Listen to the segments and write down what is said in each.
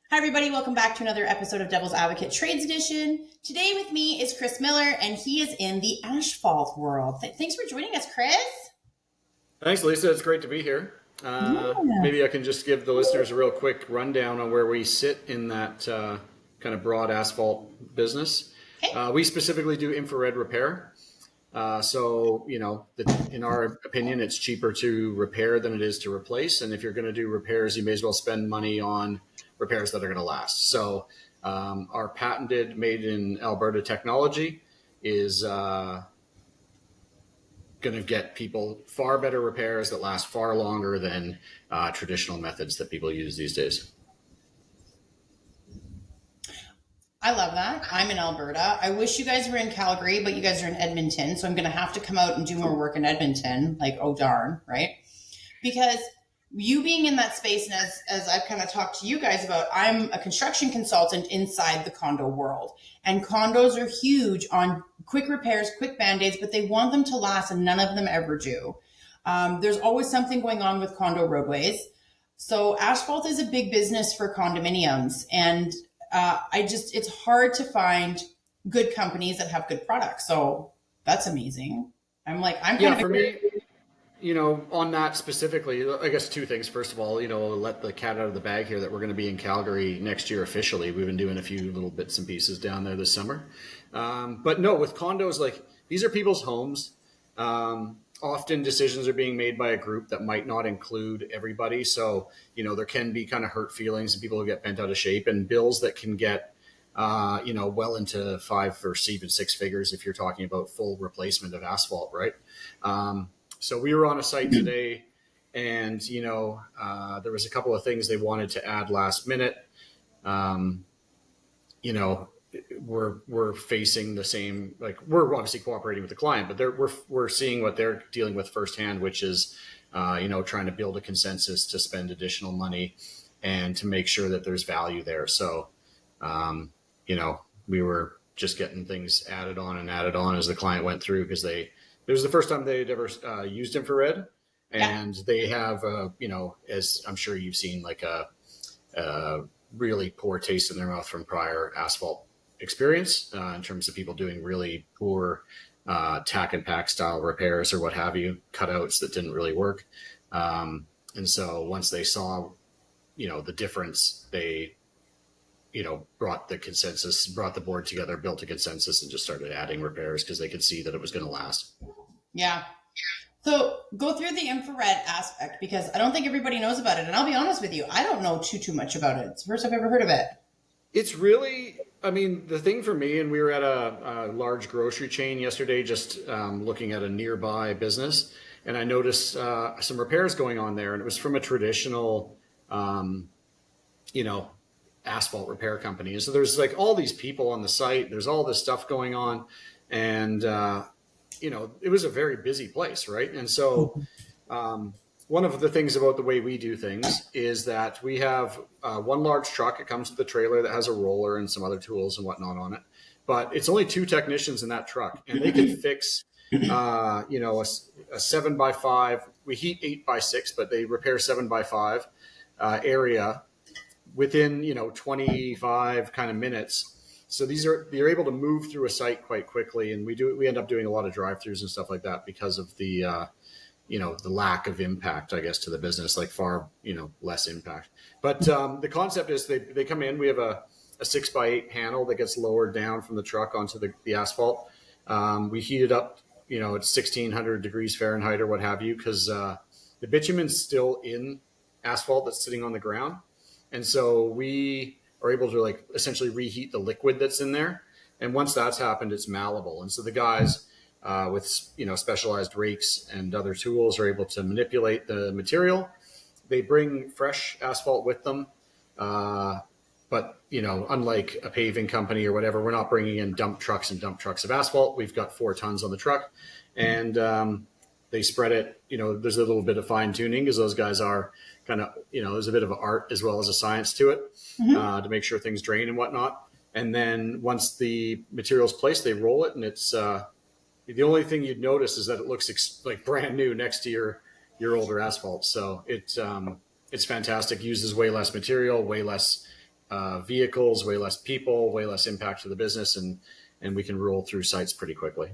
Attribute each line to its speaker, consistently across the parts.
Speaker 1: Hi, everybody. Welcome back to another episode of Devil's Advocate Trades Edition. Today with me is Chris Miller, and he is in the asphalt world. Thanks for joining us, Chris.
Speaker 2: Thanks, Lisa. It's great to be here.
Speaker 1: Yeah.
Speaker 2: Maybe I can just give the listeners a real quick rundown on where we sit in that kind of broad asphalt business.
Speaker 1: Okay.
Speaker 2: We specifically do infrared repair. In our opinion, it's cheaper to repair than it is to replace. And if you're going to do repairs, you may as well spend money on repairs that are going to last. So our patented made in Alberta technology is going to get people far better repairs that last far longer than traditional methods that people use these days.
Speaker 1: I love that. I'm in Alberta. I wish you guys were in Calgary, but you guys are in Edmonton. So I'm going to have to come out and do more work in Edmonton. Like, oh, darn, right? Because you being in that space, and as I've kind of talked to you guys about, I'm a construction consultant inside the condo world. And condos are huge on quick repairs, quick band-aids, but they want them to last, and none of them ever do. There's always something going on with condo roadways. So asphalt is a big business for condominiums. And it's hard to find good companies that have good products. So that's amazing. I'm
Speaker 2: Yeah, for me, on that specifically, I guess two things. First of all, let the cat out of the bag here that we're going to be in Calgary next year officially. We've been doing a few little bits and pieces down there this summer. But no, with condos, like these are people's homes. Often decisions are being made by a group that might not include everybody. So, there can be kind of hurt feelings and people who get bent out of shape and bills that can get, well into 5 or even 6 figures if you're talking about full replacement of asphalt, right? So we were on a site today and, there was a couple of things they wanted to add last minute. We're facing the same, like we're obviously cooperating with the client, but we're seeing what they're dealing with firsthand, which is, trying to build a consensus to spend additional money and to make sure that there's value there. So, we were just getting things added on as the client went through because it was the first time they'd ever used infrared, and they have, as I'm sure you've seen, like a really poor taste in their mouth from prior asphalt experience in terms of people doing really poor tack and pack style repairs or what have you, cutouts that didn't really work. And so once they saw, the difference, they, brought the board together, built a consensus, and just started adding repairs because they could see that it was going to last.
Speaker 1: Yeah. So go through the infrared aspect because I don't think everybody knows about it. And I'll be honest with you, I don't know too much about it. It's the first I've ever heard of it.
Speaker 2: It's really, the thing for me, and we were at a large grocery chain yesterday, just looking at a nearby business, and I noticed some repairs going on there, and it was from a traditional, asphalt repair company. And so there's like all these people on the site, there's all this stuff going on, and, it was a very busy place, right? And so one of the things about the way we do things is that we have one large truck. It comes with a trailer that has a roller and some other tools and whatnot on it. But it's only 2 technicians in that truck, and they can fix, a 7x5. We heat 8x6, but they repair 7x5 area within 25 kind of minutes. So they're able to move through a site quite quickly, and we end up doing a lot of drive-throughs and stuff like that because of the the lack of impact, I guess, to the business, like far, less impact. But the concept is they come in, we have a 6x8 panel that gets lowered down from the truck onto the asphalt. We heat it up, at 1600 degrees Fahrenheit or what have you, because the bitumen's still in asphalt that's sitting on the ground. And so we are able to essentially reheat the liquid that's in there. And once that's happened, it's malleable. And so the guys with specialized rakes and other tools are able to manipulate the material. They bring fresh asphalt with them, but unlike a paving company or whatever, we're not bringing in dump trucks and dump trucks of asphalt. We've got 4 tons on the truck, and they spread it. There's a little bit of fine tuning because those guys are kind of there's a bit of an art as well as a science to it, to make sure things drain and whatnot. And then once the material's placed, they roll it, and it's the only thing you'd notice is that it looks like brand new next to your older asphalt. So it's fantastic. Uses way less material, way less vehicles, way less people, way less impact to the business, and we can roll through sites pretty quickly.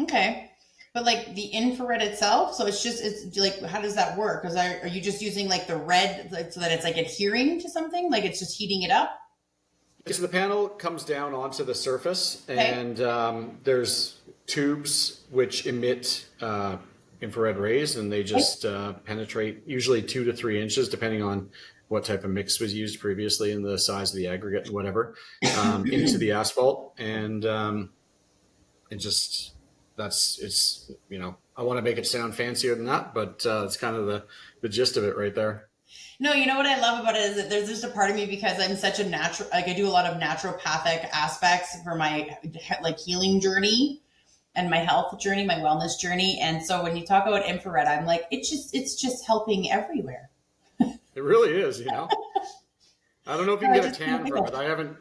Speaker 1: Okay. But like the infrared itself, so it's like, how does that work? Because are you just using like the red, like, so that it's like adhering to something? Like it's just heating it up?
Speaker 2: So the panel comes down onto the surface,
Speaker 1: Okay.
Speaker 2: and there's tubes which emit infrared rays, and they just penetrate usually 2 to 3 inches, depending on what type of mix was used previously and the size of the aggregate and whatever, into the asphalt. And it just, it's, I want to make it sound fancier than that, but it's kind of the gist of it right there.
Speaker 1: No, you know what I love about it is that there's just a part of me, because I'm such a natural, like I do a lot of naturopathic aspects for my like healing journey and my health journey, my wellness journey. And so when you talk about infrared, I'm like, it's just helping everywhere.
Speaker 2: It really is, I don't know if you can get a tan from
Speaker 1: Cool.
Speaker 2: it. I haven't,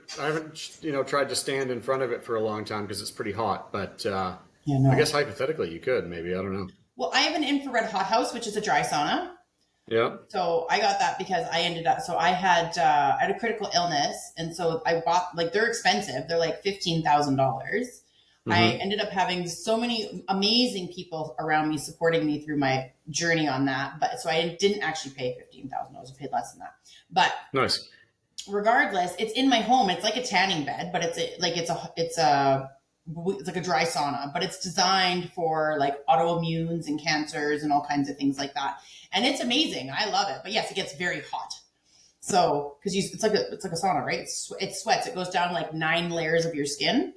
Speaker 2: tried to stand in front of it for a long time because it's pretty hot. But
Speaker 1: Yeah,
Speaker 2: I
Speaker 1: no.
Speaker 2: guess hypothetically you could, maybe. I don't know.
Speaker 1: Well, I have an infrared hothouse, which is a dry sauna.
Speaker 2: Yeah.
Speaker 1: So I got that because I ended up, so I had a critical illness. And so I bought, like, they're expensive. They're like $15,000. I
Speaker 2: Mm-hmm.
Speaker 1: ended up having so many amazing people around me supporting me through my journey on that. But so I didn't actually pay $15,000. I paid less than that. But
Speaker 2: Nice.
Speaker 1: regardless, it's in my home. It's like a tanning bed, but it's like a dry sauna, but it's designed for like autoimmunes and cancers and all kinds of things like that. And it's amazing. I love it. But yes, it gets very hot. So, because it's like a sauna, right? It sweats. It goes down like 9 layers of your skin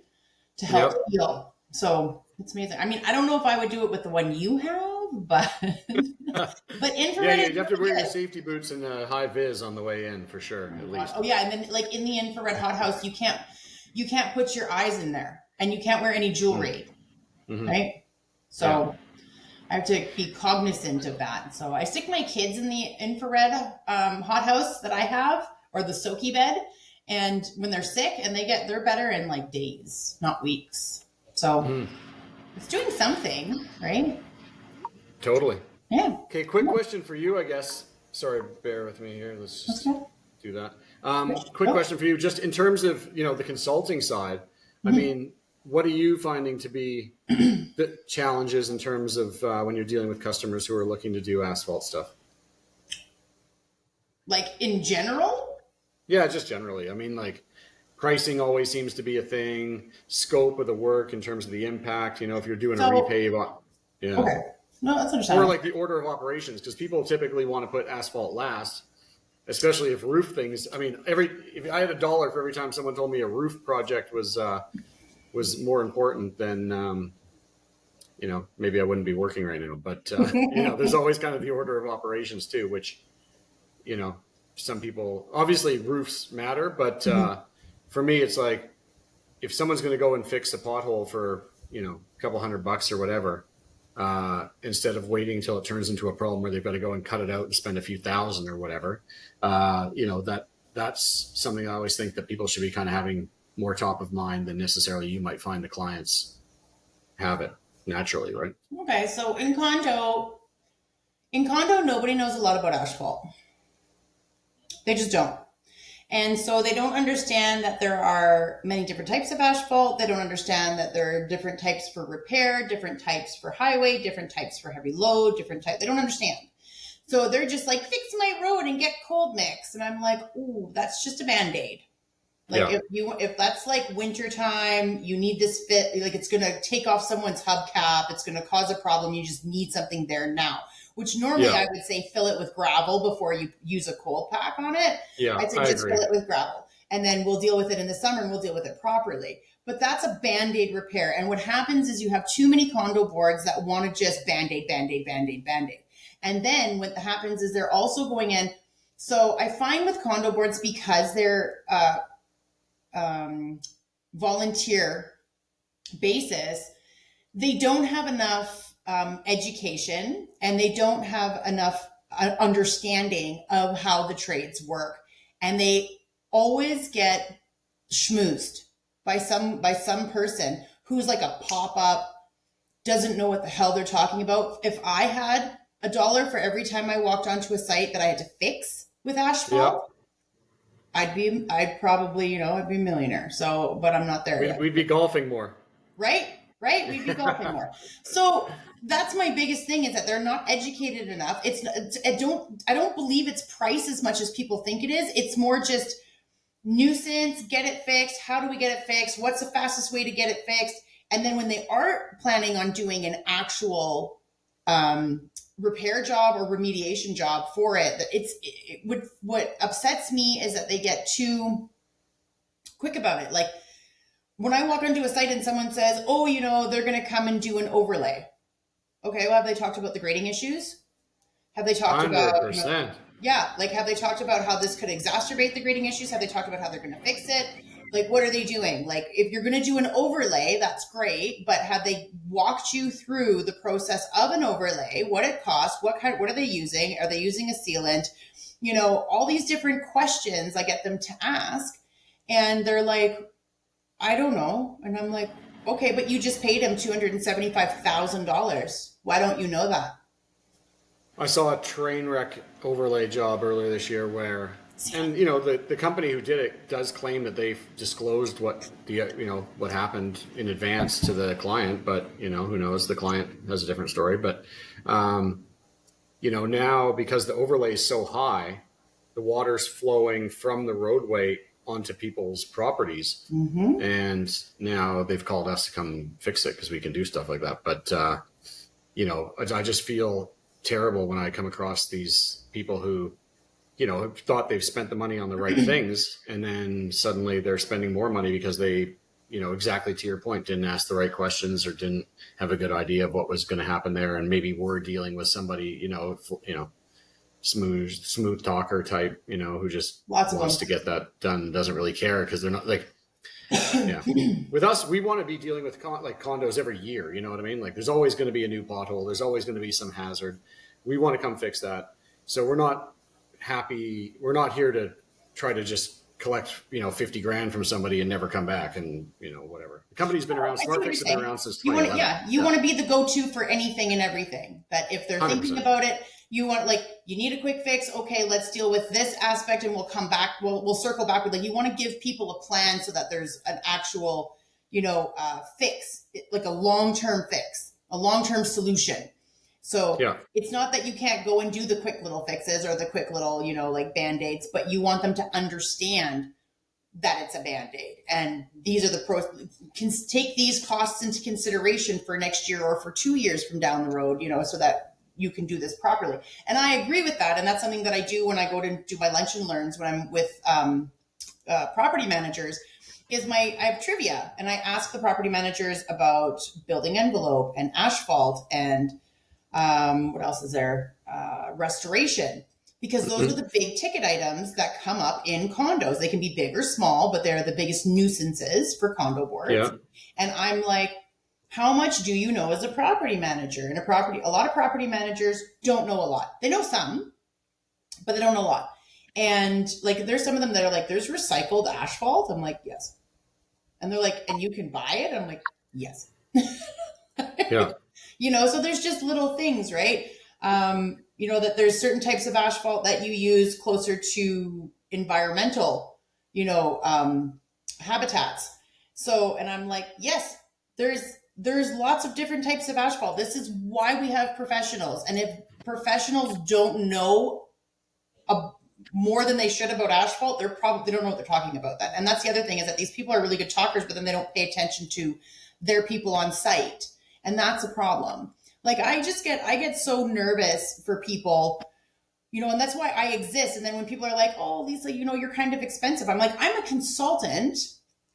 Speaker 1: to help
Speaker 2: Yep.
Speaker 1: heal. So it's amazing. I mean, I don't know if I would do it with the one you have, but but
Speaker 2: Yeah,
Speaker 1: infrared is
Speaker 2: you have to
Speaker 1: really
Speaker 2: wear your
Speaker 1: good.
Speaker 2: safety boots and high vis on the way in for sure, at least.
Speaker 1: Oh yeah, and then like in the infrared hothouse, you can't put your eyes in there, and you can't wear any jewelry,
Speaker 2: Mm-hmm.
Speaker 1: right?
Speaker 2: Yeah.
Speaker 1: So I have to be cognizant of that. So I stick my kids in the infrared hothouse that I have, or the soaky bed, and when they're sick, and they're better in like days, not weeks. So
Speaker 2: Mm,
Speaker 1: it's doing something, right?
Speaker 2: totally.
Speaker 1: Yeah.
Speaker 2: Okay, quick question for you, I guess. Sorry, bear with me here. Let's
Speaker 1: That's
Speaker 2: just
Speaker 1: good.
Speaker 2: do that. Quick question for you, just in terms of the consulting side. I
Speaker 1: Mhm.
Speaker 2: mean, what are you finding to be the challenges in terms of when you're dealing with customers who are looking to do asphalt stuff?
Speaker 1: Like in general.
Speaker 2: Yeah, just generally. I mean, like pricing always seems to be a thing. Scope of the work in terms of the impact. If you're doing a
Speaker 1: So
Speaker 2: repave, yeah,
Speaker 1: okay, no, that's
Speaker 2: or
Speaker 1: understandable.
Speaker 2: like the order of operations, because people typically want to put asphalt last, especially if roof things. I mean, if I had $1 for every time someone told me a roof project was more important than maybe I wouldn't be working right now. But there's always kind of the order of operations too, which you know some people, obviously roofs matter, but for me it's like if someone's going to go and fix a pothole for a couple $100 or whatever, instead of waiting until it turns into a problem where they've got to go and cut it out and spend a few thousand or whatever, that's something I always think that people should be kind of having more top of mind than necessarily you might find the clients have it naturally, right?
Speaker 1: Okay, so in condo, nobody knows a lot about asphalt. They just don't. And so they don't understand that there are many different types of asphalt. They don't understand that there are different types for repair, different types for highway, different types for heavy load, different types. They don't understand. So they're just like, fix my road and get cold mix. And I'm like, ooh, that's just a Band-Aid. Like
Speaker 2: Yeah.
Speaker 1: if that's like winter time, you need this fit, like it's gonna take off someone's hubcap, it's gonna cause a problem. You just need something there now. Which normally
Speaker 2: Yeah.
Speaker 1: I would say fill it with gravel before you use a cold pack on it.
Speaker 2: Yeah.
Speaker 1: I'd say
Speaker 2: I
Speaker 1: just
Speaker 2: agree.
Speaker 1: fill it with gravel, and then we'll deal with it in the summer and we'll deal with it properly. But that's a Band-Aid repair. And what happens is you have too many condo boards that want to just Band-Aid, Band-Aid, Band-Aid, Band-Aid. And then what happens is they're also going in. So I find with condo boards, because they're volunteer basis, they don't have enough education, and they don't have enough understanding of how the trades work, and they always get schmoozed by some person who's like a pop-up, doesn't know what the hell they're talking about. If I had $1 for every time I walked onto a site that I had to fix with
Speaker 2: Yeah.
Speaker 1: asphalt, I'd probably, I'd be a millionaire. So, but I'm not there yet.
Speaker 2: We'd be golfing more.
Speaker 1: Right? Right? We'd be golfing more. So that's my biggest thing is that they're not educated enough. I don't believe it's price as much as people think it is. It's more just nuisance, get it fixed. How do we get it fixed? What's the fastest way to get it fixed? And then when they are planning on doing an actual repair job or remediation job for it, what upsets me is that they get too quick about it. Like when I walk onto a site and someone says, oh, they're going to come and do an overlay. Okay, well, have they talked about the grading issues? Have they talked
Speaker 2: 100%.
Speaker 1: about, yeah, like have they talked about how this could exacerbate the grading issues? Have they talked about how they're going to fix it? Like, what are they doing? Like, if you're going to do an overlay, that's great, but have they walked you through the process of an overlay, what it costs, what are they using? Are they using a sealant? All these different questions I get them to ask, and they're like, I don't know. And I'm like, okay, but you just paid him $275,000. Why don't you know that?
Speaker 2: I saw a train wreck overlay job earlier this year where, and the company who did it does claim that they've disclosed what what happened in advance to the client, but who knows? The client has a different story. But now because the overlay is so high, the water's flowing from the roadway onto people's properties, and now they've called us to come fix it because we can do stuff like that. But I just feel terrible when I come across these people who have thought they've spent the money on the right things, and then suddenly they're spending more money because they exactly to your point, didn't ask the right questions or didn't have a good idea of what was going to happen there, and maybe we're dealing with somebody smooth talker type, who just wants to get that done, doesn't really care because they're not like, yeah. With us, we want to be dealing with condos every year. You know what I mean? Like there's always going to be a new pothole. There's always going to be some hazard. We want to come fix that. So we're not happy. We're not here to try to just collect, 50 grand from somebody and never come back and, whatever. The company's been around. SmartFix has been around since 2011.
Speaker 1: You want to be the go-to for anything and everything. That if they're 100%. Thinking about it, you need a quick fix. Okay, let's deal with this aspect and we'll come back. We'll circle back with you want to give people a plan so that there's an actual, fix, like a long-term fix, a long-term solution. So It's not that you can't go and do the quick little fixes or the quick little, Band-Aids, but you want them to understand that it's a Band-Aid. And these are the pros. Can take these costs into consideration for next year or for 2 years from down the road, so that you can do this properly. And I agree with that. And that's something that I do when I go to do my lunch and learns when I'm with property managers I have trivia, and I ask the property managers about building envelope and asphalt and what else is there? Restoration, because those are the big ticket items that come up in condos. They can be big or small, but they're the biggest nuisances for condo boards. Yeah. And I'm like, how much do you know as a property manager? And a lot of property managers don't know a lot. They know some, but they don't know a lot. And there's some of them that are like, there's recycled asphalt. I'm like, yes. And they're like, and you can buy it? I'm like, yes. Yeah. So there's just little things, right? That there's certain types of asphalt that you use closer to environmental, habitats. So, and I'm like, yes, there's lots of different types of asphalt. This is why we have professionals. And if professionals don't know more than they should about asphalt, they don't know what they're talking about. That. And that's the other thing is that these people are really good talkers, but then they don't pay attention to their people on site. And that's a problem. I get so nervous for people, and that's why I exist. And then when people are like, oh, Lisa, you're kind of expensive. I'm like, I'm a consultant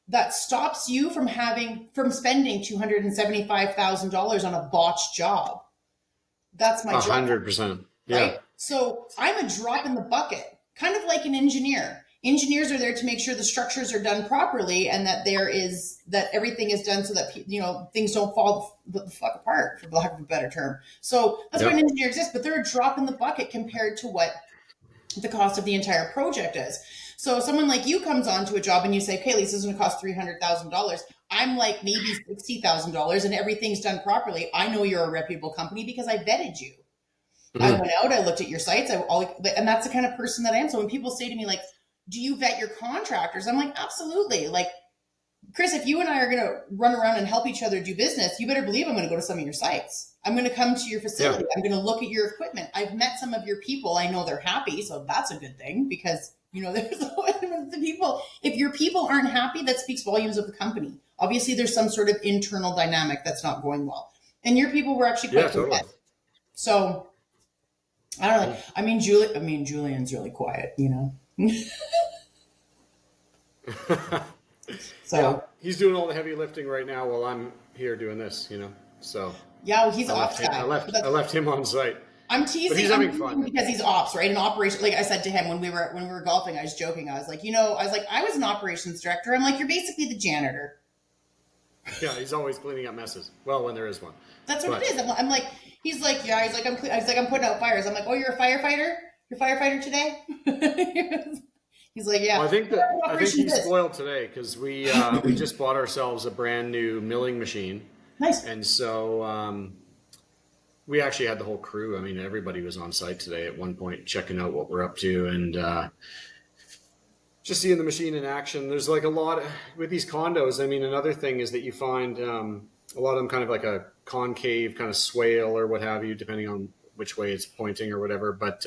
Speaker 1: that stops you from spending $275,000 on a botched job. That's my job.
Speaker 2: 100%. Yeah.
Speaker 1: Right? So I'm a drop in the bucket, kind of like an engineer. Engineers are there to make sure the structures are done properly and that everything is done so that, things don't fall the fuck apart, for lack of a better term. So that's why an engineer exists, but they're a drop in the bucket compared to what the cost of the entire project is. So someone like you comes onto a job and you say, okay, Lisa, this is going to cost $300,000. I'm like maybe $60,000 and everything's done properly. I know you're a reputable company because I vetted you. I went out, I looked at your sites, and that's the kind of person that I am. So when people say to me do you vet your contractors? I'm like, absolutely. Like, Chris, if you and I are going to run around and help each other do business, you better believe I'm going to go to some of your sites. I'm going to come to your facility. I'm going to look at your equipment. I've met some of your people. I know they're happy. So that's a good thing because, there's the people. If your people aren't happy, that speaks volumes of the company. Obviously, there's some sort of internal dynamic that's not going well. And your people were actually quite
Speaker 2: totally.
Speaker 1: So I don't know. I mean, Julian's really quiet, So
Speaker 2: yeah, he's doing all the heavy lifting right now while I'm here doing this, So
Speaker 1: yeah, well, he's ops guy.
Speaker 2: I left him on site.
Speaker 1: I'm teasing.
Speaker 2: But he's having fun
Speaker 1: because he's ops, right? An operation. Like I said to him when we were golfing, I was joking. I was like, I was an operations director. I'm like, you're basically the janitor.
Speaker 2: Yeah, he's always cleaning up messes. Well, when there is one.
Speaker 1: That's what it is. I'm like, he's like, yeah. He's like, I'm putting out fires. I'm like, oh, you're a firefighter. You're a firefighter today. He's like, yeah.
Speaker 2: Well, I think he's spoiled today because we just bought ourselves a brand new milling machine.
Speaker 1: Nice.
Speaker 2: And so we actually had the whole crew. I mean, everybody was on site today at one point checking out what we're up to and just seeing the machine in action. There's like a lot with these condos. I mean, another thing is that you find a lot of them kind of like a concave kind of swale or what have you, depending on which way it's pointing or whatever. But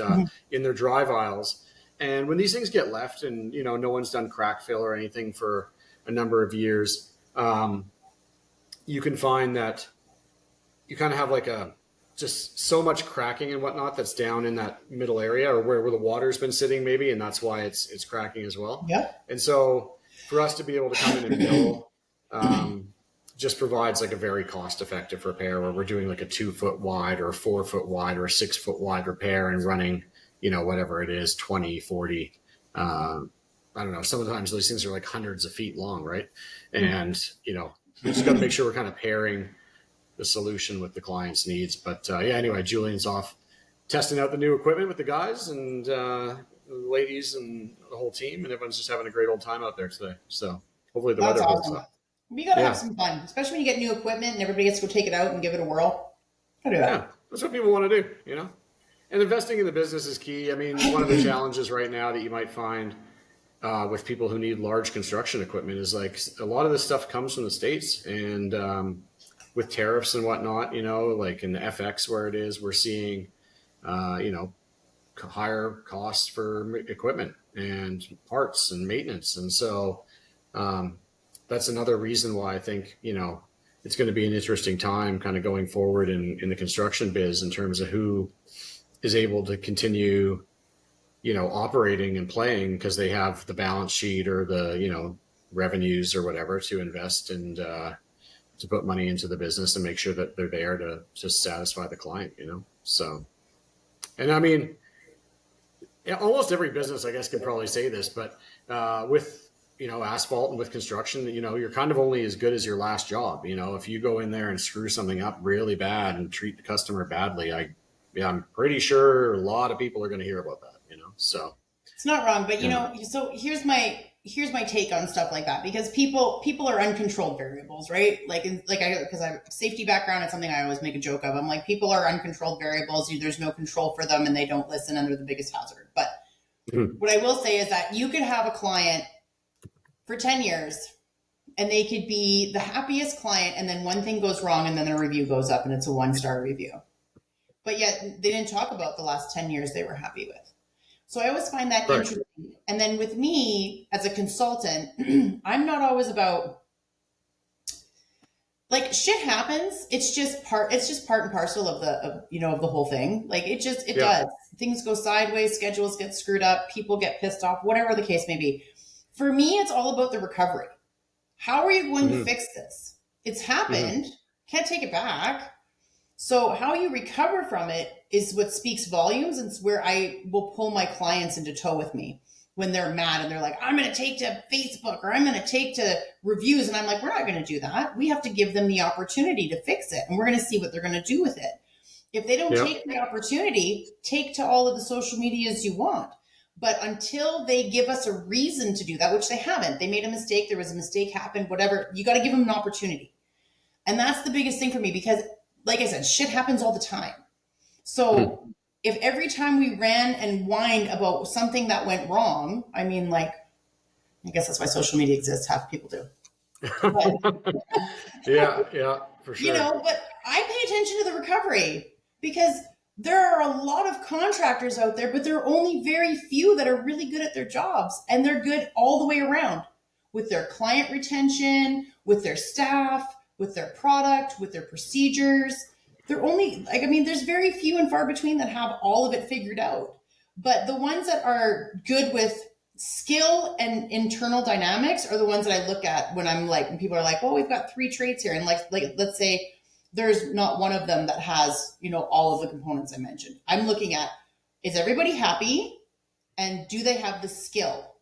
Speaker 2: in their drive aisles. And when these things get left and, no one's done crack fill or anything for a number of years, you can find that you kind of have like just so much cracking and whatnot that's down in that middle area or where the water's been sitting maybe. And that's why it's cracking as well.
Speaker 1: Yeah.
Speaker 2: And so for us to be able to come in and mill just provides like a very cost effective repair where we're doing like a 2 foot wide or a 4 foot wide or a 6 foot wide repair and running whatever it is, 20, 40, I don't know. Sometimes those things are like hundreds of feet long, right? And, we just got to make sure we're kind of pairing the solution with the client's needs. But anyway, Julian's off testing out the new equipment with the guys and the ladies and the whole team, and everyone's just having a great old time out there today. So hopefully the weather holds up.
Speaker 1: We got to have some fun, especially when you get new equipment and everybody gets to go take it out and give it a whirl. Gotta do that.
Speaker 2: Yeah, that's what people want to do, And investing in the business is key. I mean, one of the challenges right now that you might find with people who need large construction equipment is like a lot of this stuff comes from the States and with tariffs and whatnot, like in the FX where it is, we're seeing, higher costs for equipment and parts and maintenance. And so that's another reason why I think, it's going to be an interesting time kind of going forward in the construction biz in terms of who is able to continue, operating and playing because they have the balance sheet or the, revenues or whatever to invest and to put money into the business and make sure that they're there to just satisfy the client, So, and I mean, almost every business, I guess, can probably say this, but with, asphalt and with construction, you're kind of only as good as your last job. If you go in there and screw something up really bad and treat the customer badly, I'm pretty sure a lot of people are going to hear about that, so
Speaker 1: it's not wrong, but so here's my take on stuff like that, because people are uncontrolled variables, right? Because I have a safety background, it's something I always make a joke of. I'm like, people are uncontrolled variables. There's no control for them and they don't listen and they're the biggest hazard. But what I will say is that you could have a client for 10 years and they could be the happiest client. And then one thing goes wrong and then their review goes up and it's a 1-star review. But yet they didn't talk about the last 10 years they were happy with. So I always find that interesting. And then with me as a consultant, I'm not always about like shit happens. It's just part and parcel of the whole thing. Like it does. Things go sideways, schedules get screwed up, people get pissed off, whatever the case may be. For me, it's all about the recovery. How are you going to fix this? It's happened. Can't take it back. So how you recover from it is what speaks volumes, and it's where I will pull my clients into tow with me when they're mad and they're like, I'm going to take to Facebook or I'm going to take to reviews. And I'm like, we're not going to do that. We have to give them the opportunity to fix it. And we're going to see what they're going to do with it. If they don't take the opportunity, take to all of the social medias you want. But until they give us a reason to do that, which they haven't, they made a mistake. There was a mistake happened, whatever. You got to give them an opportunity. And that's the biggest thing for me because like I said, shit happens all the time. So if every time we ran and whined about something that went wrong, I mean, like, I guess that's why social media exists. Half people do. But,
Speaker 2: Yeah, for sure.
Speaker 1: but I pay attention to the recovery because there are a lot of contractors out there, but there are only very few that are really good at their jobs. And they're good all the way around with their client retention, with their staff, with their product, with their procedures. They're only, like, I mean, there's very few and far between that have all of it figured out. But the ones that are good with skill and internal dynamics are the ones that I look at when I'm like, when people are like, well, we've got 3 traits here. And like let's say there's not one of them that has, all of the components I mentioned. I'm looking at, is everybody happy? And do they have the skill?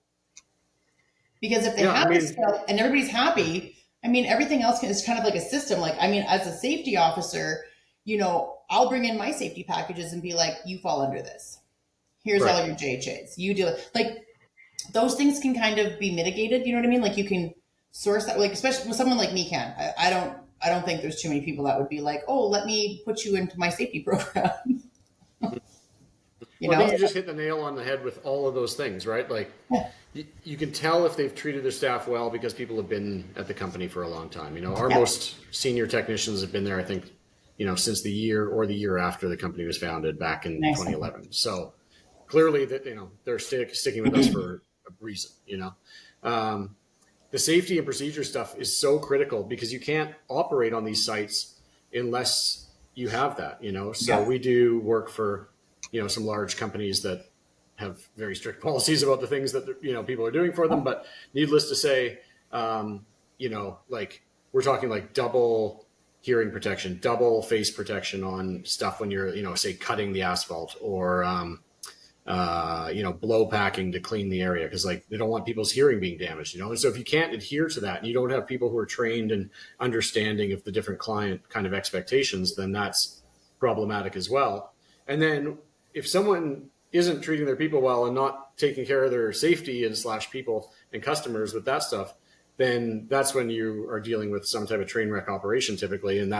Speaker 1: Because if they have the skill and everybody's happy, I mean, everything else is kind of like a system. Like, I mean, as a safety officer, I'll bring in my safety packages and be like, you fall under this. Here's all your JHAs. You do it. Like, those things can kind of be mitigated. You know what I mean? Like, you can source that, like, especially with someone like me can. I don't think there's too many people that would be like, oh, let me put you into my safety program.
Speaker 2: I think you just hit the nail on the head with all of those things, right? Like, you can tell if they've treated their staff well because people have been at the company for a long time. Our most senior technicians have been there, I think, since the year or the year after the company was founded back in 2011. So clearly that, they're sticking with us for a reason, The safety and procedure stuff is so critical because you can't operate on these sites unless you have that, So we do work for, some large companies that have very strict policies about the things that, people are doing for them. But needless to say, like, we're talking like double hearing protection, double face protection on stuff when you're, say cutting the asphalt or, blow packing to clean the area. Cause like they don't want people's hearing being damaged, And so if you can't adhere to that and you don't have people who are trained and understanding of the different client kind of expectations, then that's problematic as well. And then if someone isn't treating their people well and not taking care of their safety and / people and customers with that stuff, then that's when you are dealing with some type of train wreck operation typically. And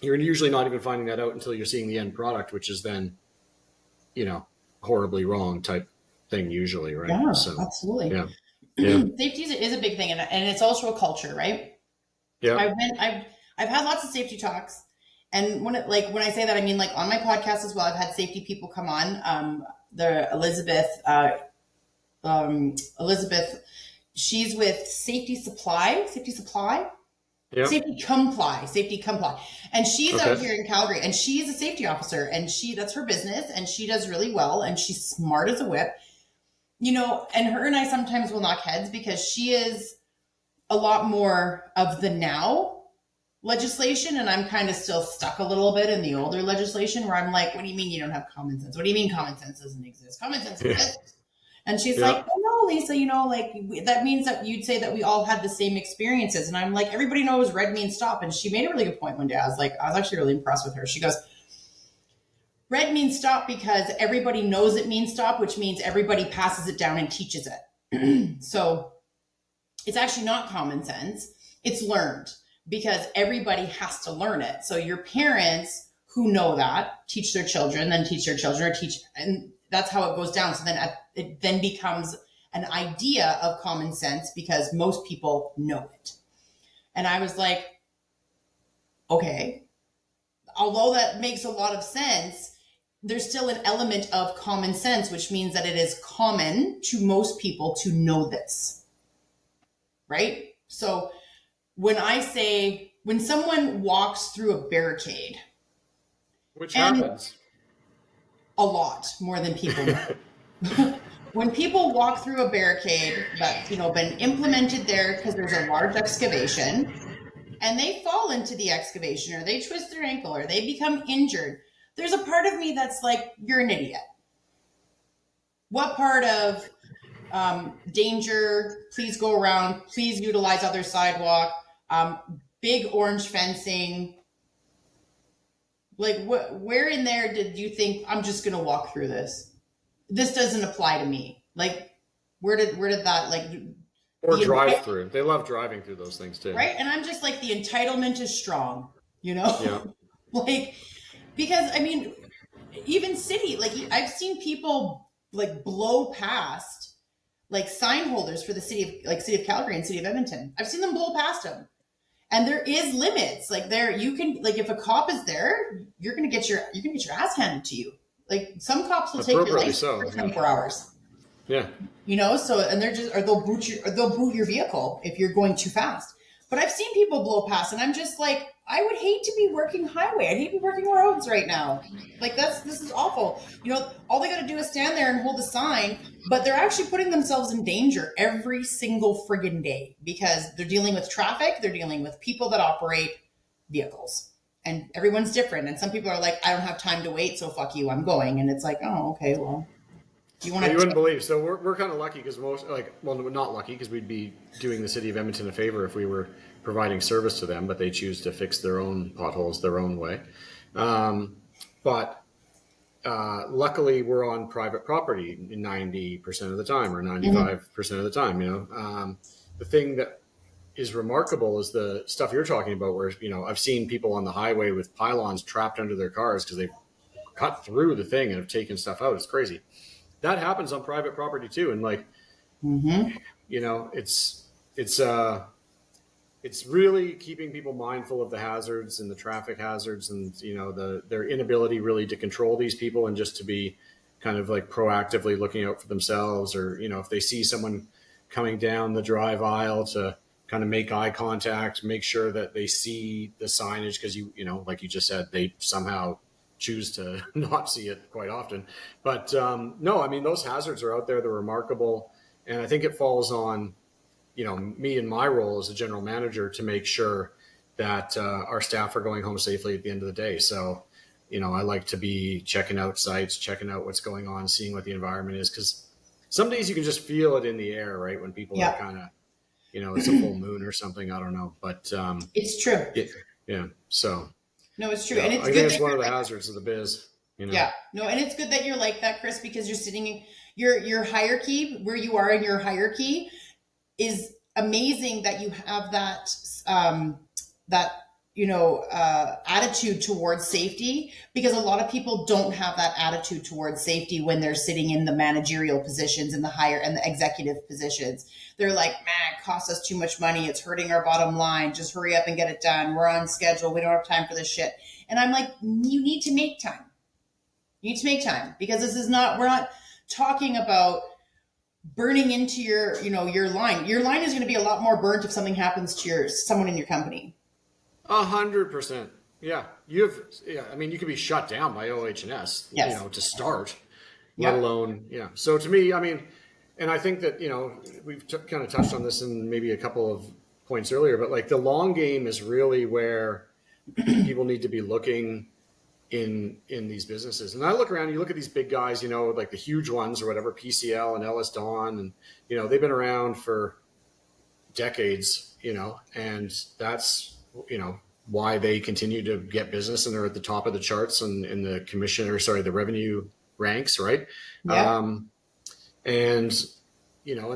Speaker 2: you're usually not even finding that out until you're seeing the end product, which is then, horribly wrong type thing usually, right?
Speaker 1: Yeah, so, absolutely.
Speaker 2: Yeah.
Speaker 1: Safety is a big thing, and it's also a culture, right?
Speaker 2: Yeah.
Speaker 1: I've had lots of safety talks, and when I say that, I mean, like, on my podcast as well, I've had safety people come on. Elizabeth, she's with Safety Supply. Yep. Safety Comply. And she's out here in Calgary, and she's a safety officer, and that's her business, and she does really well, and she's smart as a whip, and her and I sometimes will knock heads because she is a lot more of the now legislation, and I'm kind of still stuck a little bit in the older legislation where I'm like, what do you mean you don't have common sense? What do you mean common sense doesn't exist? Common sense exists. And she's like, oh, no, Lisa, like, that means that you'd say that we all had the same experiences. And I'm like, everybody knows red means stop. And she made a really good point one day. I was actually really impressed with her. She goes, red means stop because everybody knows it means stop, which means everybody passes it down and teaches it. So it's actually not common sense. It's learned because everybody has to learn it. So your parents who know that teach their children, then teach their children, and that's how it goes down. So then it then becomes an idea of common sense because most people know it. And I was like, okay, although that makes a lot of sense, there's still an element of common sense, which means that it is common to most people to know this, right? So when someone walks through a barricade,
Speaker 2: which happens
Speaker 1: a lot more than people know. When people walk through a barricade that's, been implemented there because there's a large excavation and they fall into the excavation or they twist their ankle or they become injured, there's a part of me that's like, you're an idiot. What part of danger, please go around, please utilize other sidewalk, big orange fencing, like, where in there did you think I'm just going to walk through this? This doesn't apply to me. Like, where did that, like,
Speaker 2: or drive through? They love driving through those things too,
Speaker 1: right? And I'm just like, the entitlement is strong,
Speaker 2: Yeah.
Speaker 1: Like, because I mean, even city, like I've seen people like blow past like sign holders for the city of Calgary and city of Edmonton. I've seen them blow past them. And there is limits. Like there you can like if a cop is there, you're gonna get your ass handed to you. Like some cops will take your
Speaker 2: Appropriately
Speaker 1: license
Speaker 2: so.
Speaker 1: for 24 hours.
Speaker 2: Yeah.
Speaker 1: You know, so and they're just or they'll boot your vehicle if you're going too fast. But I've seen people blow past and I'm just like, I would hate to be working highway. I'd hate to be working roads right now. Like this is awful. You know, all they gotta do is stand there and hold a sign, but they're actually putting themselves in danger every single friggin' day because they're dealing with traffic, they're dealing with people that operate vehicles. And everyone's different. And some people are like, I don't have time to wait, so fuck you, I'm going. And it's like, oh, okay, well, you want to.
Speaker 2: You wouldn't believe. So we're kind of lucky because most, like, well, not lucky because we'd be doing the city of Edmonton a favor if we were providing service to them, but they choose to fix their own potholes their own way. But luckily, we're on private property 90% of the time or 95% of the time. You know, the thing that is remarkable is the stuff you're talking about, where I've seen people on the highway with pylons trapped under their cars because they've cut through the thing and have taken stuff out. It's crazy. That happens on private property too, and like, it's really keeping people mindful of the hazards and the traffic hazards, and their inability really to control these people and just to be kind of like proactively looking out for themselves, or if they see someone coming down the drive aisle to kind of make eye contact, make sure that they see the signage because like you just said, they somehow choose to not see it quite often. But no, I mean, those hazards are out there. They're remarkable. And I think it falls on, me and my role as a general manager to make sure that our staff are going home safely at the end of the day. So, I like to be checking out sites, checking out what's going on, seeing what the environment is. Because some days you can just feel it in the air, right? When people are kind of, it's a full moon or something. I don't know. But
Speaker 1: it's true.
Speaker 2: So.
Speaker 1: No, it's true. And it's
Speaker 2: I think it's one of the hazards of the biz.
Speaker 1: Yeah. No, and it's good that you're like that, Chris, because you're sitting in your hierarchy, where you are in your hierarchy is amazing that you have that attitude towards safety, because a lot of people don't have that attitude towards safety when they're sitting in the managerial positions and the higher and the executive positions. They're like, man, it costs us too much money. It's hurting our bottom line. Just hurry up and get it done. We're on schedule. We don't have time for this shit. And I'm like, you need to make time. You need to make time, because we're not talking about burning into your line. Your line is going to be a lot more burnt if something happens to someone in your company.
Speaker 2: 100%. Yeah. I mean, you can be shut down by OH&S, to start, let alone, So to me, I mean, and I think that, we've kind of touched on this in maybe a couple of points earlier, but like the long game is really where people need to be looking in these businesses. And I look around, you look at these big guys, like the huge ones or whatever, PCL and Ellis Dawn, and, they've been around for decades, and that's, why they continue to get business and are at the top of the charts and in the the revenue ranks. Right.
Speaker 1: Yeah.
Speaker 2: And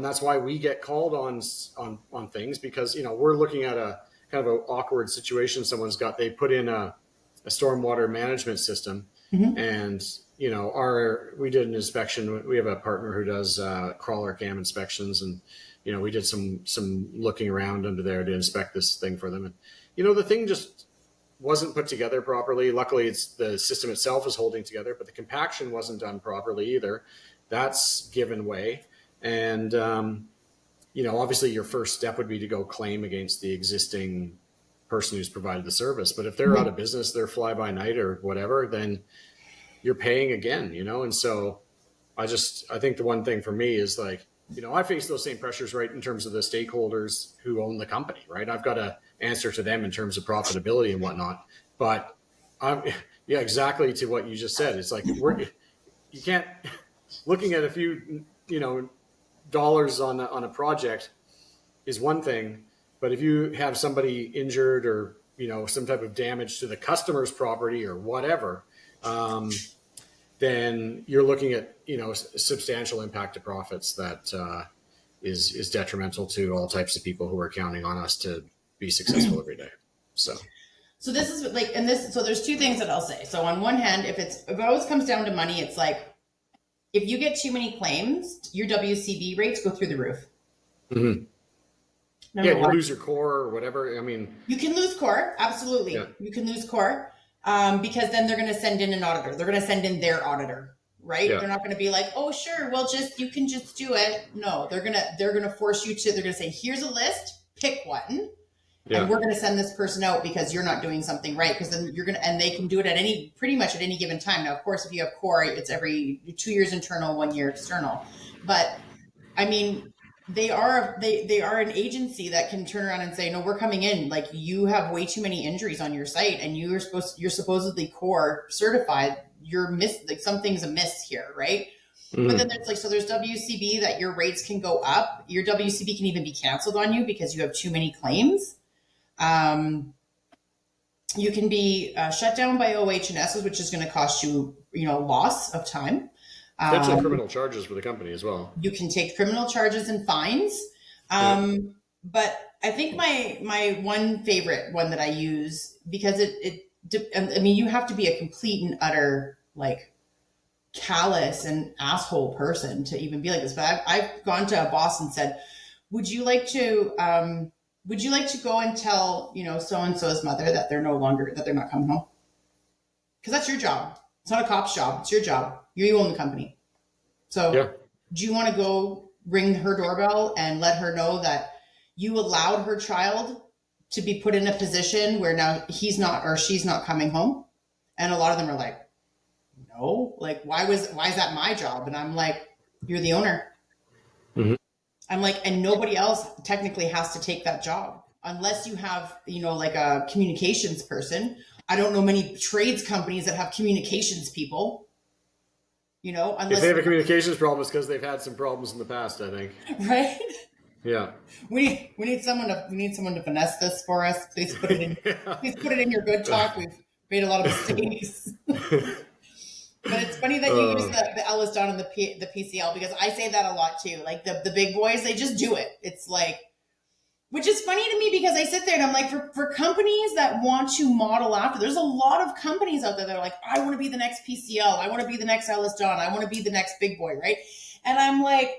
Speaker 2: that's why we get called on things, because, we're looking at a kind of an awkward situation. They put in a stormwater management system, and, we did an inspection. We have a partner who does crawler cam inspections, and, we did some looking around under there to inspect this thing for them. And, the thing just wasn't put together properly. Luckily, the system itself is holding together, but the compaction wasn't done properly either. That's given way. And, obviously your first step would be to go claim against the existing person who's provided the service. But if they're out of business, they're fly by night or whatever, then you're paying again, And so I think the one thing for me is like, I face those same pressures, right, in terms of the stakeholders who own the company, right? I've got to answer to them in terms of profitability and whatnot. But exactly to what you just said. It's like you can't, looking at a few, dollars on a project is one thing, but if you have somebody injured or some type of damage to the customer's property or whatever, then you're looking at substantial impact to profits that is detrimental to all types of people who are counting on us to be successful every day. So
Speaker 1: So this is like, and this, so there's two things that I'll say. So on one hand, if it always comes down to money, it's like, if you get too many claims, your WCB rates go through the roof.
Speaker 2: Mm-hmm. Yeah,
Speaker 1: Number
Speaker 2: you
Speaker 1: one.
Speaker 2: lose your core or whatever. I mean,
Speaker 1: You can lose core, absolutely.
Speaker 2: yeah,
Speaker 1: You can lose core, because then they're going to send in an auditor. They're going to send in their auditor, right?
Speaker 2: yeah,
Speaker 1: They're not going to be like, oh, sure, well, you can just do it. No, they're gonna force you to. They're going to say, here's a list, pick one, and
Speaker 2: yeah.
Speaker 1: we're going to send this person out because you're not doing something right. Because then and they can do it at pretty much at any given time. Now, of course, if you have core, it's every 2 years internal, 1 year external. But I mean, they are an agency that can turn around and say, no, we're coming in, like, you have way too many injuries on your site and you're supposedly core certified, like, something's amiss here, right? But then
Speaker 2: Mm-hmm.
Speaker 1: there's like, so there's WCB that your rates can go up, your WCB can even be canceled on you because you have too many claims. um, you can be shut down by OH&S, which is going to cost you, loss of time.
Speaker 2: Potentially
Speaker 1: um,
Speaker 2: criminal charges for the company as well.
Speaker 1: you can take criminal charges and fines.
Speaker 2: Yeah.
Speaker 1: But I think my one favorite one that I use, because I mean, you have to be a complete and utter, like, callous and asshole person to even be like this. But I've gone to a boss and said, would you like to go and tell, so and so's mother that they're not coming home? Because that's your job. It's not a cop's job. It's your job. You own the company. So
Speaker 2: Yeah.
Speaker 1: do you want to go ring her doorbell and let her know that you allowed her child to be put in a position where now he's not or she's not coming home? And a lot of them are like, no, like, why is that my job? And I'm like, you're the owner.
Speaker 2: Mm-hmm.
Speaker 1: I'm like, and nobody else technically has to take that job unless you have, like, a communications person. I don't know many trades companies that have communications people,
Speaker 2: If they
Speaker 1: unless,
Speaker 2: have a communications problem, it's because they've had some problems in the past, I think.
Speaker 1: right?
Speaker 2: Yeah.
Speaker 1: We need someone to finesse this for us. Please put it in. Please put it in your good talk. We've made a lot of mistakes. But it's funny that you use the Ellis Don and the PCL, because I say that a lot too. Like, the big boys, they just do it. It's like, which is funny to me, because I sit there and I'm like, for companies that want to model after, there's a lot of companies out there that are like, I want to be the next PCL. I want to be the next Ellis Don. I want to be the next big boy, right? And I'm like,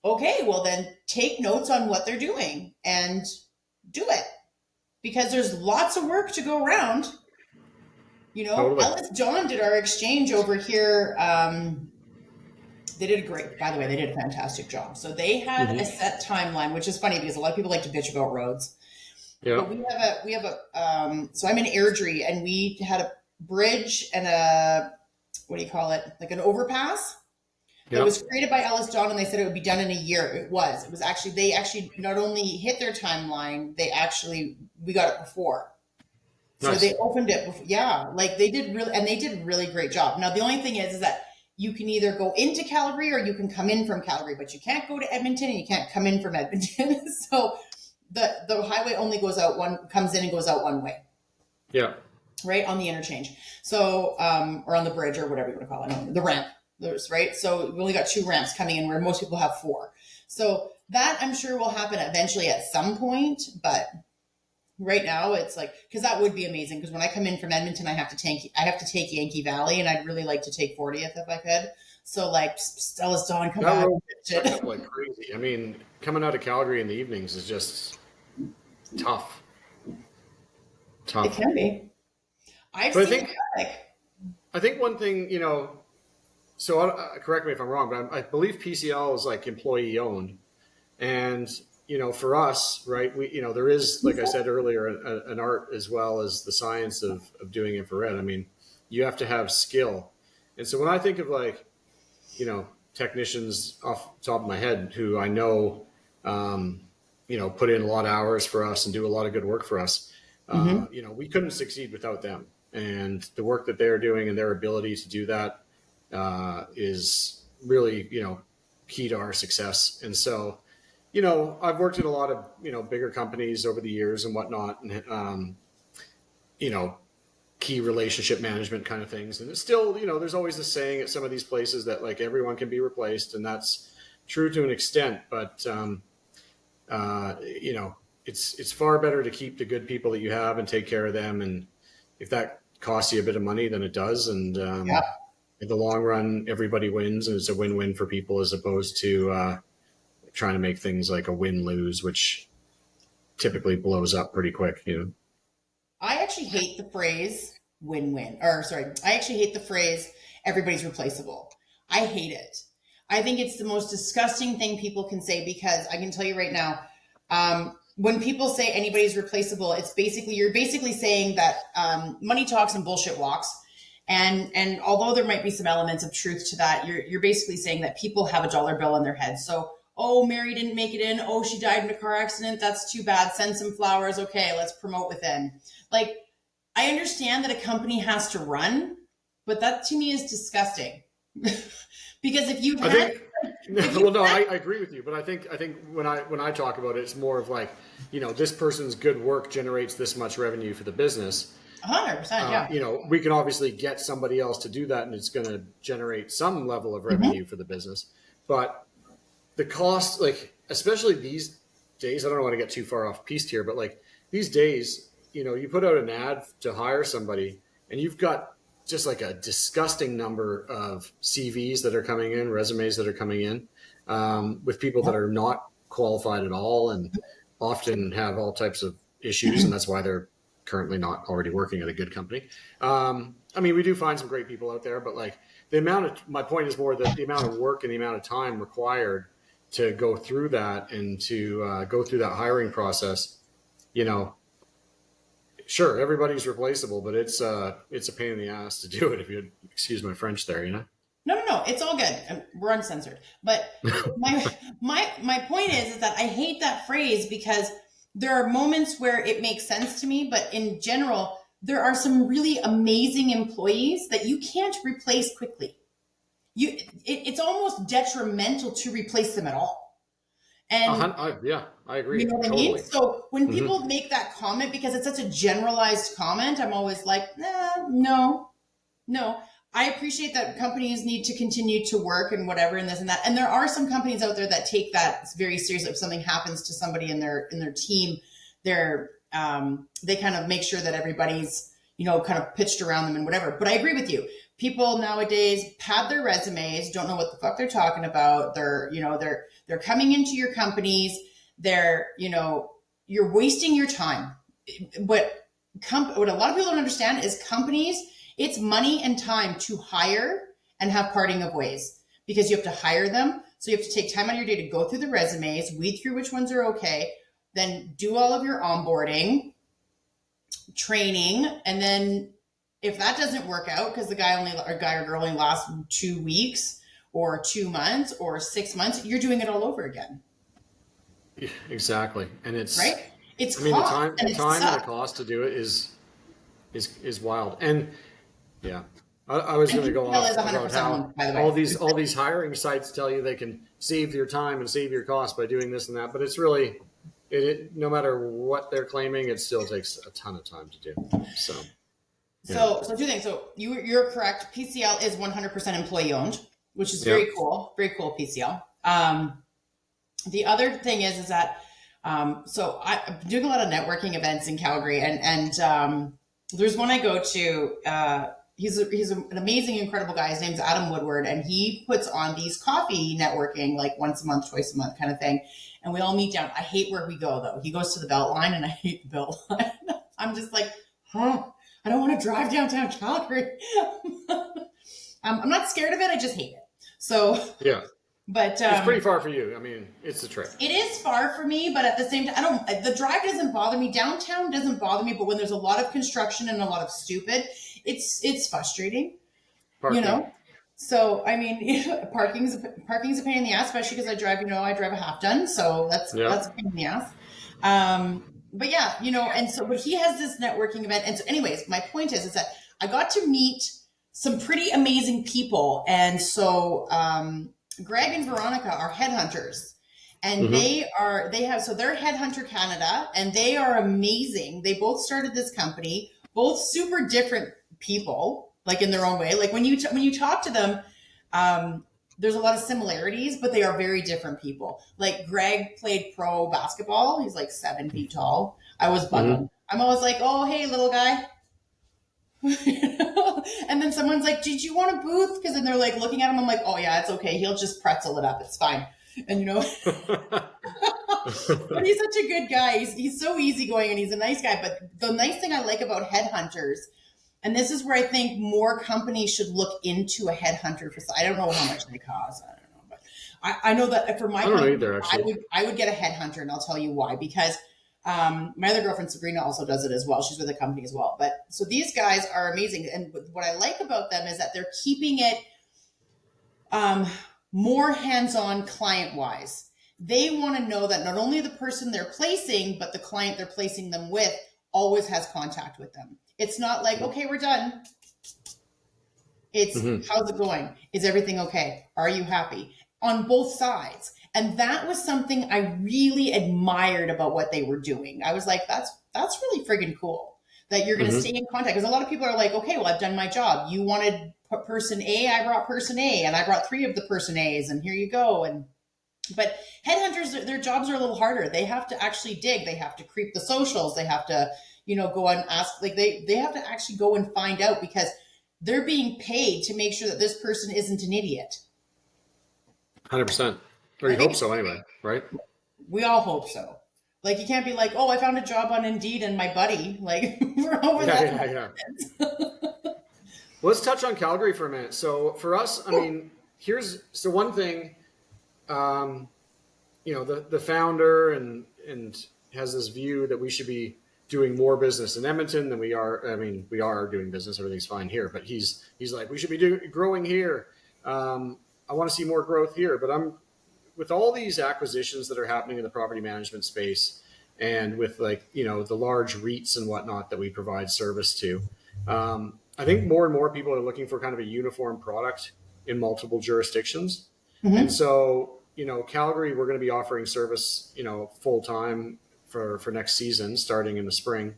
Speaker 1: okay, well then take notes on what they're doing and do it, because there's lots of work to go around.
Speaker 2: Totally.
Speaker 1: Ellis Don did our exchange over here. They did by the way, they did a fantastic job. So they had a
Speaker 2: Mm-hmm.
Speaker 1: set timeline, which is funny because a lot of people like to bitch about roads.
Speaker 2: Yeah.
Speaker 1: But so I'm in Airdrie, and we had a bridge and what do you call it? Like an overpass that
Speaker 2: Yeah.
Speaker 1: was created by Ellis Don, and they said it would be done in a year. It was they actually not only hit their timeline, we got it before. So
Speaker 2: Nice.
Speaker 1: they opened it before, yeah, like they did really great job. Now, the only thing is that you can either go into Calgary or you can come in from Calgary, but you can't go to Edmonton and you can't come in from Edmonton. So the highway only comes in and goes out one way,
Speaker 2: Yeah.
Speaker 1: right, on the interchange. So, or on the bridge, or whatever you want to call it, the ramp. Right. So we only got 2 ramps coming in where most people have 4. So that, I'm sure, will happen eventually at some point, but right now it's like, because that would be amazing, because when I come in from Edmonton, I have to take Yankee Valley, and I'd really like to take 40th if I could. So, like, Stella's Dawn, come
Speaker 2: That
Speaker 1: back.
Speaker 2: road gets stuck up like crazy. I mean, coming out of Calgary in the evenings is just tough.
Speaker 1: It
Speaker 2: Tough.
Speaker 1: can be. I've
Speaker 2: But
Speaker 1: seen traffic.
Speaker 2: I think one thing, so correct me if I'm wrong, but I believe PCL is like employee owned. And, for us, right, there is, like I said earlier, an art as well as the science of doing infrared. I mean, you have to have skill. And so when I think of, like, technicians off the top of my head who I know, put in a lot of hours for us and do a lot of good work for us, we couldn't succeed without them. And the work that they're doing and their ability to do that is really, key to our success. And so, I've worked at a lot of, bigger companies over the years and whatnot, and, key relationship management kind of things. And it's still, there's always the saying at some of these places that, like, everyone can be replaced, and that's true to an extent, but, it's far better to keep the good people that you have and take care of them. And, if that costs you a bit of money, then it does. And
Speaker 1: Yeah.
Speaker 2: in the long run, everybody wins, and it's a win-win for people as opposed to trying to make things like a win-lose, which typically blows up pretty quick.
Speaker 1: I actually hate the phrase win-win, or sorry, I actually hate the phrase everybody's replaceable. I hate it. I think it's the most disgusting thing people can say, because I can tell you right now, when people say anybody's replaceable, you're basically saying that money talks and bullshit walks. And although there might be some elements of truth to that, you're basically saying that people have a dollar bill in their head. So, oh, Mary didn't make it in. Oh, she died in a car accident. That's too bad. Send some flowers. Okay, let's promote within. Like, I understand that a company has to run, but that to me is disgusting. Because if you had,
Speaker 2: I agree with you, but I think when I talk about it, it's more of like, this person's good work generates this much revenue for the business.
Speaker 1: 100%, yeah.
Speaker 2: We can obviously get somebody else to do that, and it's going to generate some level of revenue for the business. But the cost, like, especially these days, I don't want to get too far off piste here, but like these days, you put out an ad to hire somebody, and you've got just like a disgusting number of CVs that are coming in, resumes that are coming in, with people that are not qualified at all and often have all types of issues, and that's why they're currently not already working at a good company. We do find some great people out there, but like my point is more that the amount of work and the amount of time required to go through that and to go through that hiring process, sure, everybody's replaceable, but it's a pain in the ass to do it, if you excuse my French there,
Speaker 1: No, it's all good. We're uncensored. But my point is that I hate that phrase, because there are moments where it makes sense to me, but in general, there are some really amazing employees that you can't replace quickly. It's almost detrimental to replace them at all. And
Speaker 2: I agree.
Speaker 1: You know what
Speaker 2: totally.
Speaker 1: I mean? So when people make that comment, because it's such a generalized comment, I'm always like, no. I appreciate that companies need to continue to work and whatever and this and that. And there are some companies out there that take that very seriously. If something happens to somebody in their team, they kind of make sure that everybody's, kind of pitched around them and whatever. But I agree with you. People nowadays pad their resumes, don't know what the fuck they're talking about. They're coming into your companies. You're wasting your time. What a lot of people don't understand is companies, it's money and time to hire and have parting of ways, because you have to hire them. So you have to take time out of your day to go through the resumes, weed through which ones are okay, then do all of your onboarding, training. And then if that doesn't work out, because the guy or girl only lasts 2 weeks or 2 months or 6 months, you're doing it all over again.
Speaker 2: Yeah, exactly. And it's
Speaker 1: right. It's
Speaker 2: the time and the cost to do it is wild. And yeah, I was going to go off about how all these hiring sites tell you they can save your time and save your cost by doing this and that, but it's really no matter what they're claiming, it still takes a ton of time to do. So
Speaker 1: 2 things. So you're correct. PCL is 100% employee owned, which is very cool. Very cool, PCL. The other thing is that so I'm doing a lot of networking events in Calgary, and there's one I go to. He's an amazing, incredible guy. His name's Adam Woodward, and he puts on these coffee networking like once a month, twice a month kind of thing. And we all meet down. I hate where we go though. He goes to the Beltline, and I hate the Beltline. I'm just like, I don't want to drive downtown Calgary. I'm not scared of it. I just hate it. So yeah. But
Speaker 2: it's pretty far for you. I mean, it's a trip.
Speaker 1: It is far for me, but at the same time, the drive doesn't bother me. Downtown doesn't bother me, but when there's a lot of construction and a lot of stupid, it's frustrating. Parking. So I mean, parking's a pain in the ass, especially because I drive a half ton, so that's a pain in the ass. But yeah, but he has this networking event, and so anyways, my point is that I got to meet some pretty amazing people, and so Greg and Veronica are headhunters, and they're Headhunter Canada, and they are amazing. They both started this company, both super different people, like in their own way. Like when you talk to them, there's a lot of similarities, but they are very different people. Like Greg played pro basketball. He's like 7 feet tall. I was bugging. I'm always like, oh, hey, little guy. And then someone's like, "Did you want a booth?" Because then they're like looking at him. I'm like, "Oh yeah, it's okay. He'll just pretzel it up. It's fine." And but he's such a good guy. He's so easygoing and he's a nice guy. But the nice thing I like about headhunters, and this is where I think more companies should look into a headhunter for. I don't know how much they cost. I don't know, but I know that for my
Speaker 2: I don't know
Speaker 1: company,
Speaker 2: either, actually.
Speaker 1: I would get a headhunter, and I'll tell you why. Because my other girlfriend Sabrina also does it as well. She's with a company as well. But so these guys are amazing, and what I like about them is that they're keeping it more hands-on client-wise. They want to know that not only the person they're placing, but the client they're placing them with always has contact with them. It's not like, okay, we're done. It's how's it going? Is everything okay? Are you happy? On both sides. And that was something I really admired about what they were doing. I was like, that's really friggin' cool that you're going to stay in contact. Because a lot of people are like, okay, well, I've done my job. You wanted person A, I brought person A, and I brought 3 of the person A's, and here you go. But headhunters, their jobs are a little harder. They have to actually dig. They have to creep the socials. They have to, go and ask. Like they have to actually go and find out because they're being paid to make sure that this person isn't an idiot.
Speaker 2: 100%. Or you hope so anyway, right?
Speaker 1: We all hope so. Like you can't be like, oh, I found a job on Indeed and my buddy. Like we're over that.
Speaker 2: Yeah. Well, let's touch on Calgary for a minute. So for us, I mean, so one thing, the founder and has this view that we should be doing more business in Edmonton than we are. I mean, we are doing business. Everything's fine here, but he's like, we should be growing here. I want to see more growth here, but with all these acquisitions that are happening in the property management space and with the large REITs and whatnot that we provide service to, I think more and more people are looking for kind of a uniform product in multiple jurisdictions. And so, Calgary, we're going to be offering service, full time for next season, starting in the spring.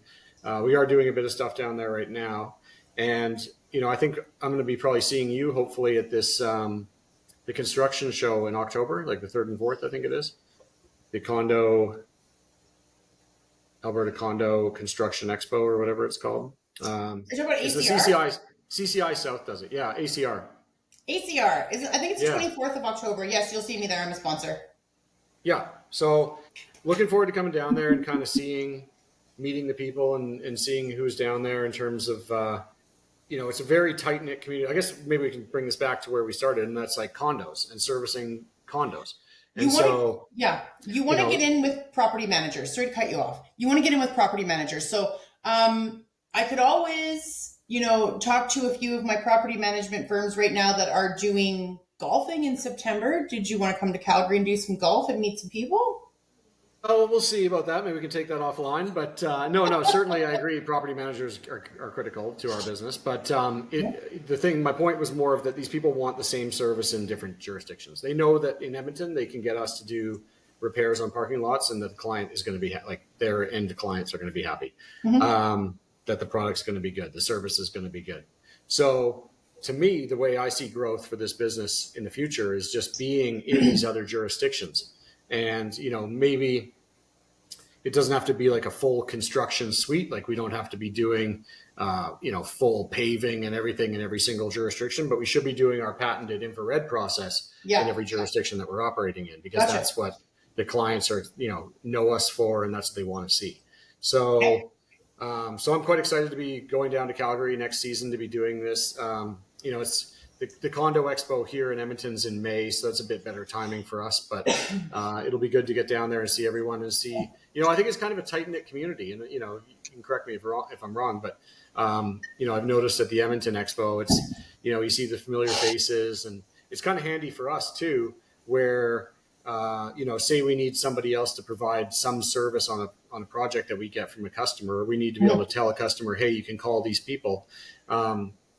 Speaker 2: We are doing a bit of stuff down there right now. And, I think I'm going to be probably seeing you hopefully at this, the construction show in October, like the 3rd and 4th, I think it is. The Alberta Condo Construction Expo or whatever it's called.
Speaker 1: It's
Speaker 2: the CCI South does it. Yeah, ACR.
Speaker 1: ACR. I think it's the 24th of October. Yes, you'll see me there. I'm a sponsor.
Speaker 2: Yeah. So looking forward to coming down there and kind of meeting the people and seeing who's down there in terms of, it's a very tight knit community. I guess maybe we can bring this back to where we started, and that's like condos and servicing condos. And
Speaker 1: you want to get in with property managers. Sorry to cut you off. You want to get in with property managers. So, I could always, talk to a few of my property management firms right now that are doing golfing in September. Did you want to come to Calgary and do some golf and meet some people?
Speaker 2: Oh, we'll see about that. Maybe we can take that offline. But no, certainly I agree. Property managers are critical to our business. But my point was more of that these people want the same service in different jurisdictions. They know that in Edmonton, they can get us to do repairs on parking lots and that the client is going to be their end clients are going to be happy. That the product's going to be good. The service is going to be good. So to me, the way I see growth for this business in the future is just being in these other jurisdictions. And, maybe it doesn't have to be like a full construction suite. Like we don't have to be doing, full paving and everything in every single jurisdiction, but we should be doing our patented infrared process in every jurisdiction that we're operating in, because that's what the clients are, know us for, and that's what they want to see. So, so I'm quite excited to be going down to Calgary next season to be doing this. It's the Condo Expo here in Edmonton's in May, so that's a bit better timing for us. But it'll be good to get down there and see everyone and see. I think it's kind of a tight knit community, and you can correct me if I'm wrong, but I've noticed at the Edmonton Expo, it's you see the familiar faces, and it's kind of handy for us too, where say we need somebody else to provide some service on a project that we get from a customer. We need to be able to tell a customer, hey, you can call these people.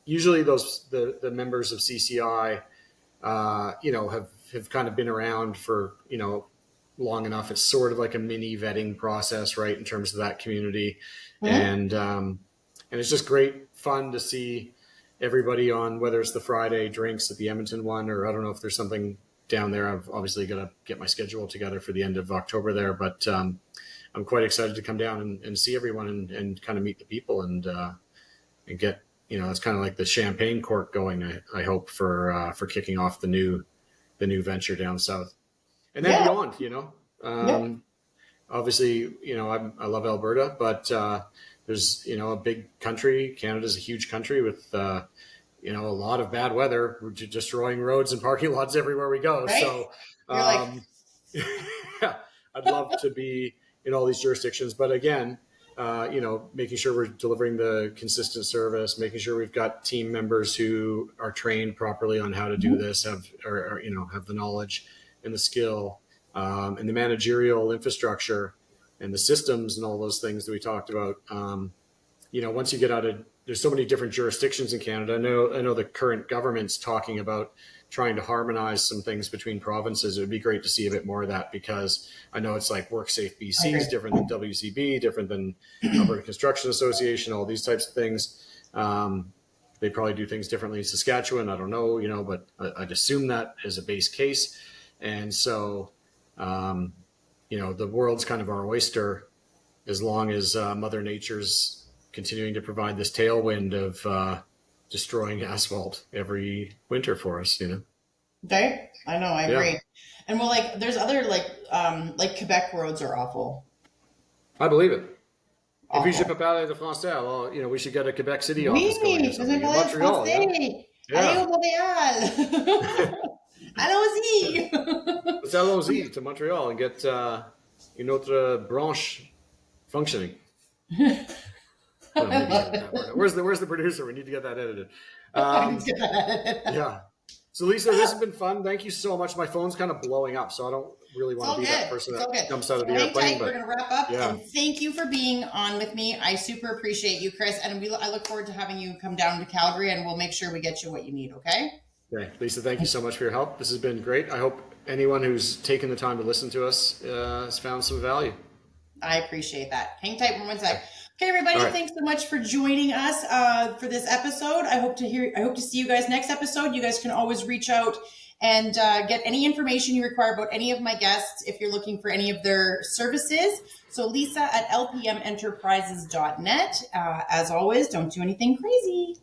Speaker 2: Usually the members of CCI, have kind of been around for, long enough. It's sort of like a mini vetting process, right, in terms of that community. And it's just great fun to see everybody on, whether it's the Friday drinks at the Edmonton one, or I don't know if there's something down there. I've obviously got to get my schedule together for the end of October there, but I'm quite excited to come down and see everyone and kind of meet the people and get it's kind of like the champagne cork going. I hope for kicking off the new venture down south, and then
Speaker 1: Yeah.
Speaker 2: beyond.
Speaker 1: Yeah.
Speaker 2: Obviously, I love Alberta, but there's a big country. Canada's a huge country with a lot of bad weather. We're destroying roads and parking lots everywhere we go.
Speaker 1: Right.
Speaker 2: So,
Speaker 1: You're like,
Speaker 2: yeah, I'd love to be in all these jurisdictions, but again, making sure we're delivering the consistent service, making sure we've got team members who are trained properly on how to do this, have the knowledge and the skill, and the managerial infrastructure and the systems and all those things that we talked about. Once you get out of, there's so many different jurisdictions in Canada. I know the current government's talking about trying to harmonize some things between provinces. It would be great to see a bit more of that, because I know it's like WorkSafe BC is different than WCB, different than Alberta Construction Association, all these types of things. They probably do things differently in Saskatchewan. I don't know, but I'd assume that as a base case. And so, the world's kind of our oyster, as long as Mother Nature's continuing to provide this tailwind of destroying asphalt every winter for us,
Speaker 1: okay. I know, I agree. And well, like, there's other like Quebec roads are awful.
Speaker 2: I believe it. Et puis, je
Speaker 1: Awful.
Speaker 2: peux parler de français. Alors, we should get a Quebec City
Speaker 1: Oui,
Speaker 2: office going or
Speaker 1: je
Speaker 2: something.
Speaker 1: vais
Speaker 2: In
Speaker 1: parler
Speaker 2: Montreal,
Speaker 1: français. Allez
Speaker 2: yeah.
Speaker 1: au Montréal. Allons-y.
Speaker 2: Let's allons-y to Montreal and get une autre branche functioning. Oh, where's the producer? We need to get that edited. Yeah. So Lisa, this has been fun. Thank you so much. My phone's kind of blowing up, so I don't really want to be that person that jumps out of the airplane. But
Speaker 1: we're gonna wrap up. Yeah. And thank you for being on with me. I super appreciate you, Chris. And I look forward to having you come down to Calgary, and we'll make sure we get you what you need. Okay.
Speaker 2: Okay, Lisa, thank you so much for your help. This has been great. I hope anyone who's taken the time to listen to us has found some value.
Speaker 1: I appreciate that. Hang tight for 1 sec. Okay, everybody, thanks so much for joining us for this episode. I hope to see you guys next episode. You guys can always reach out and get any information you require about any of my guests if you're looking for any of their services. So Lisa at lpmenterprises.net. As always, don't do anything crazy.